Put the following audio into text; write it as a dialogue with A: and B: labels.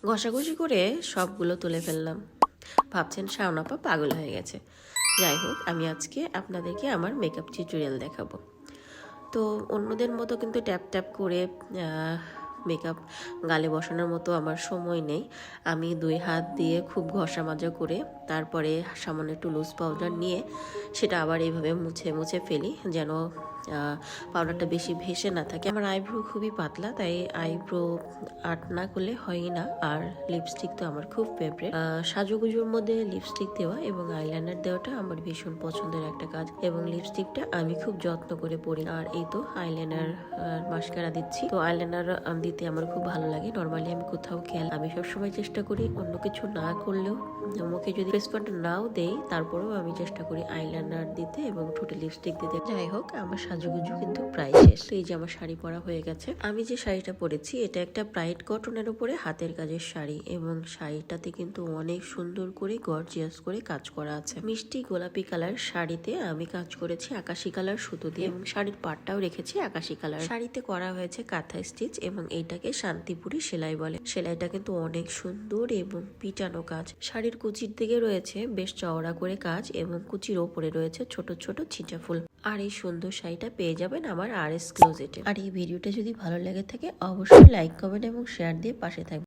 A: ঘষাঘষি করে সবগুলো তুলে ফেললাম। ভাবছেন শাওন আপা পাগল হয়ে গেছে। যাই হোক, আমি আজকে আপনাদেরকে আমার মেকআপ টিউটোরিয়াল দেখাবো। তো অন্যদের মতো কিন্তু ট্যাপ ট্যাপ করে মেকআপ গালে বসানোর মতো আমার সময় নেই। আমি 2 হাত দিয়ে খুব ঘষা মাজা করে তারপরে সামান্য একটু লুজ পাউডার নিয়ে সেটা আবার এইভাবে মুছে মুছে ফেলি, যেন পাউডারটা বেশি ভেসে না থাকে। আমার আইব্রো খুবই পাতলা, তাই আইব্রো আর্ট না করলে হয়ই না। আর লিপস্টিক তো আমার খুব ফেভারিট। সাজুগুজুর মধ্যে লিপস্টিক দেওয়া এবং আইলাইনার দেওয়াটা আমার ভীষণ পছন্দের একটা কাজ, এবং লিপস্টিকটা আমি খুব যত্ন করে পরি। আর এই তো আইলাইনার মাস্কারা দিচ্ছি। তো আইলাইনার দিতে আমার খুব ভালো লাগে। নর্মালি আমি কোথাও গেলে আমি সবসময় চেষ্টা করি অন্য কিছু না করলেও, মুখে যদি ফেস প্যান্ট নাও দেই তারপরেও আমি চেষ্টা করি আইলাইনার দিতে এবং ঠোঁটে লিপস্টিক দিতে। যাই হোক, আমার সাজুগুজু কিন্তু প্রায় শেষ। তো এই যে আমার শাড়ি পরা হয়ে গেছে। আমি যে শাড়িটা পরেছি এটা একটা ব্রাইট কটনের উপরে হাতের কাজের শাড়ি, এবং শাড়িটাতে কিন্তু অনেক সুন্দর করে গর্জিয়াস করে কাজ করা আছে। মিষ্টি গোলাপি কালার শাড়িতে আমি কাজ করেছি আকাশি কালার সুতো দিয়ে, এবং শাড়ির পাটটাও রেখেছি আকাশি কালার। শাড়িতে করা হয়েছে কাঁথা স্টিচ, এবং এইটাকে শান্তিপুরি সেলাই বলে। সেলাইটা কিন্তু অনেক সুন্দর এবং পিটানো কাজ। শাড়ির কুচির দিকে রয়েছে বেশ চওড়া করে কাজ, এবং কুচির ওপরে রয়েছে ছোট ছোট ছিটা ফুল। আর এই সুন্দর শাড়িটা পেয়ে যাবেন আমার RS ক্লোজেটে। আর এই ভিডিওটা যদি ভালো লেগে থাকে অবশ্যই লাইক, কমেন্ট এবং শেয়ার দিয়ে পাশে থাকবেন।